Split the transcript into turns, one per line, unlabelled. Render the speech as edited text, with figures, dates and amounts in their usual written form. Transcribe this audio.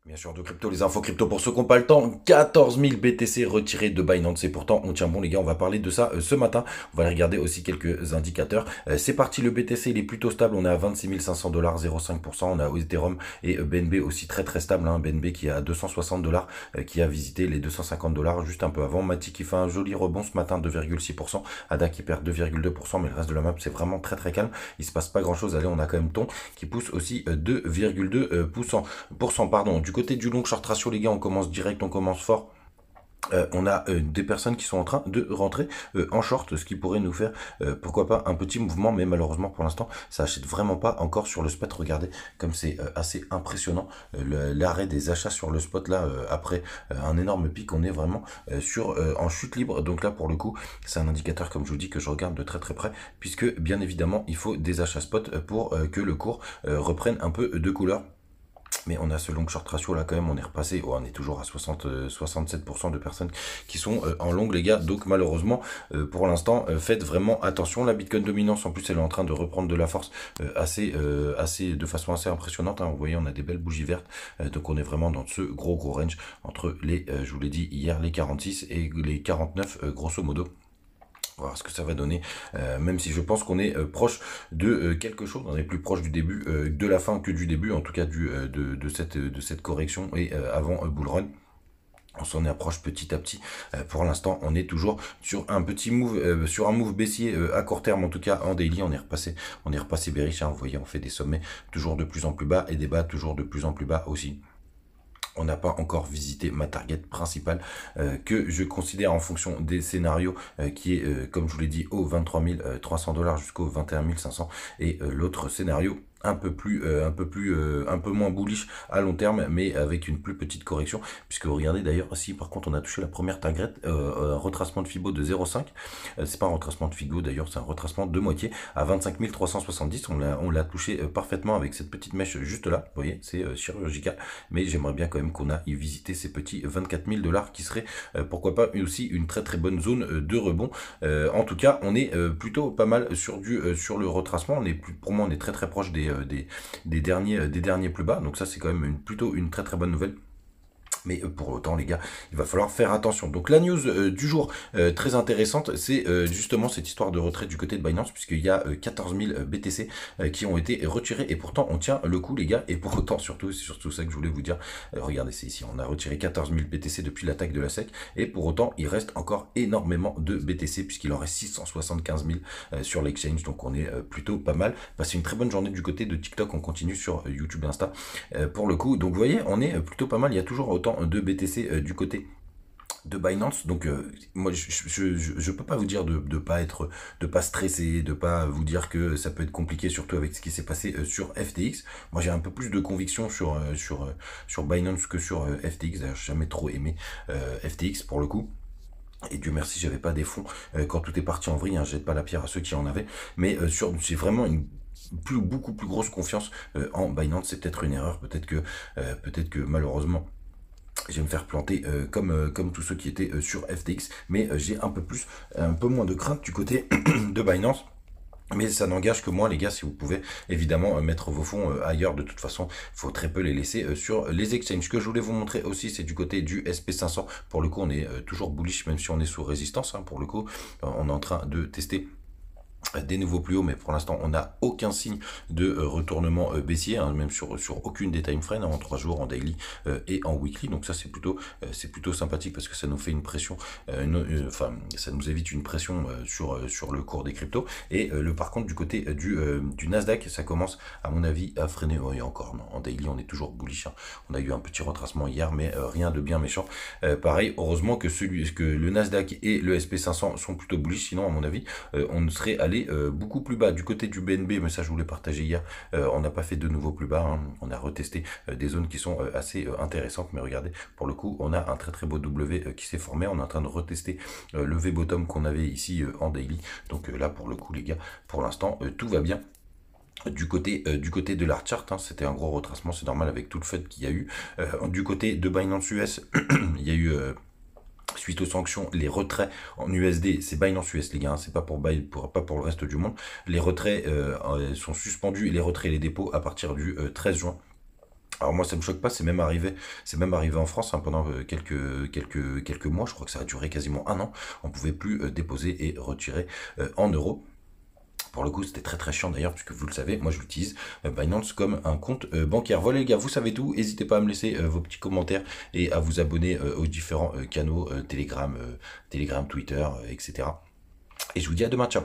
Bien sûr, de crypto, les infos crypto pour ceux qui n'ont pas le temps. 14 000 BTC retirés de Binance et pourtant on tient bon les gars, on va parler de ça ce matin. On va aller regarder aussi quelques indicateurs. C'est parti, le BTC il est plutôt stable, on est à 26 500 $, 0,5%. On a Ethereum et BNB aussi très très stable, hein. BNB qui est à 260 $, qui a visité les 250 $ juste un peu avant. Mati qui fait un joli rebond ce matin, 2,6%. ADA qui perd 2,2%, mais le reste de la map c'est vraiment très très calme. Il se passe pas grand chose. Allez, on a quand même Ton qui pousse aussi 2,2%. Pardon. Du côté du long short ratio, les gars, on commence direct, on commence fort. On a des personnes qui sont en train de rentrer en short, ce qui pourrait nous faire, pourquoi pas, un petit mouvement, mais malheureusement pour l'instant, ça achète vraiment pas encore sur le spot. Regardez comme c'est assez impressionnant, l'arrêt des achats sur le spot là, après un énorme pic, on est vraiment en chute libre. Donc là, pour le coup, c'est un indicateur, comme je vous dis, que je regarde de très très près, puisque bien évidemment, il faut des achats spot pour que le cours reprenne un peu de couleur. Mais on a ce long short ratio là quand même, on est repassé, on est toujours à 67% de personnes qui sont en long les gars. Donc malheureusement pour l'instant faites vraiment attention. La Bitcoin dominance en plus elle est en train de reprendre de la force de façon assez impressionnante, hein. Vous voyez, on a des belles bougies vertes, donc on est vraiment dans ce gros range entre les, je vous l'ai dit hier, les 46 et les 49 grosso modo. On va voir ce que ça va donner, même si je pense qu'on est proche de quelque chose, on est plus proche du début, de la fin que du début, en tout cas de cette correction et avant bull run. On s'en approche petit à petit. Pour l'instant, on est toujours sur un petit move, sur un move baissier à court terme, en tout cas en daily. On est repassé bearish, hein. Vous voyez, on fait des sommets toujours de plus en plus bas et des bas toujours de plus en plus bas aussi. On n'a pas encore visité ma target principale que je considère en fonction des scénarios qui est, comme je vous l'ai dit, au 23 300 $ jusqu'au 21 500, et l'autre scénario un peu moins bullish à long terme, mais avec une plus petite correction, puisque vous regardez d'ailleurs, si par contre on a touché la première target, un retracement de Fibo de 0,5, c'est pas un retracement de Fibo d'ailleurs, c'est un retracement de moitié à 25 370, on l'a touché parfaitement avec cette petite mèche juste là, vous voyez, c'est chirurgical, mais j'aimerais bien quand même qu'on aille visiter ces petits 24 000 $ qui serait pourquoi pas aussi une très très bonne zone de rebond. En tout cas, on est plutôt pas mal sur sur le retracement. Pour moi, on est très très proche des derniers plus bas. Donc ça, c'est quand même plutôt une très très bonne nouvelle. Mais pour autant, les gars, il va falloir faire attention. Donc la news du jour très intéressante, c'est justement cette histoire de retrait du côté de Binance, puisqu'il y a 14 000 BTC qui ont été retirés, et pourtant on tient le coup les gars, et pour autant surtout, c'est surtout ça que je voulais vous dire. Regardez, c'est ici, on a retiré 14 000 BTC depuis l'attaque de la SEC, et pour autant il reste encore énormément de BTC, puisqu'il en reste 675 000 sur l'exchange, donc on est plutôt pas mal. Passez une très bonne journée du côté de TikTok, on continue sur YouTube et Insta pour le coup. Donc vous voyez, on est plutôt pas mal, il y a toujours autant de BTC du côté de Binance. Donc moi je peux pas vous dire de pas stresser, de pas vous dire que ça peut être compliqué, surtout avec ce qui s'est passé sur FTX. Moi j'ai un peu plus de conviction sur Binance que sur FTX. D'ailleurs j'ai jamais trop aimé FTX pour le coup. Et Dieu merci, j'avais pas des fonds quand tout est parti en vrille, hein. Je jette pas la pierre à ceux qui en avaient, mais j'ai vraiment une beaucoup plus grosse confiance en Binance. C'est peut-être une erreur, peut-être que malheureusement je vais me faire planter comme tous ceux qui étaient sur FTX, mais j'ai un peu moins de crainte du côté de Binance. Mais ça n'engage que moi les gars, si vous pouvez évidemment mettre vos fonds ailleurs, de toute façon il faut très peu les laisser sur les exchanges. Ce que je voulais vous montrer aussi, c'est du côté du SP500. Pour le coup on est toujours bullish, même si on est sous résistance, hein. Pour le coup on est en train de tester des nouveaux plus hauts, mais pour l'instant on n'a aucun signe de retournement baissier, hein, même sur aucune des time frames, hein, en 3 jours, en daily et en weekly. Donc ça c'est plutôt sympathique, parce que ça nous fait une pression, enfin ça nous évite une pression sur le cours des cryptos. Et par contre du côté du Nasdaq, ça commence à mon avis à freiner. Et encore non, en daily on est toujours bullish, hein. On a eu un petit retracement hier, mais rien de bien méchant. Pareil, heureusement que le Nasdaq et le SP500 sont plutôt bullish, sinon à mon avis on serait allé beaucoup plus bas. Du côté du BNB, mais ça je vous l'ai partagé hier, on n'a pas fait de nouveau plus bas, hein. On a retesté des zones qui sont assez intéressantes, mais regardez, pour le coup on a un très très beau W qui s'est formé. On est en train de retester le V-bottom qu'on avait ici en daily. Donc là pour le coup les gars, pour l'instant tout va bien. Du côté de l'art chart, hein, c'était un gros retracement, c'est normal avec tout le fait qu'il y a eu. Du côté de Binance US, il y a eu suite aux sanctions, les retraits en USD, c'est Binance US les gars, hein, c'est pas pour le reste du monde. Les retraits sont suspendus, les retraits et les dépôts à partir du 13 juin. Alors moi ça me choque pas, c'est même arrivé en France hein, pendant quelques mois, je crois que ça a duré quasiment un an, on pouvait plus déposer et retirer en euros. Pour le coup, c'était très très chiant d'ailleurs, puisque vous le savez, moi je l'utilise Binance comme un compte bancaire. Voilà les gars, vous savez tout. N'hésitez pas à me laisser vos petits commentaires et à vous abonner aux différents canaux Telegram, Twitter, etc. Et je vous dis à demain, ciao.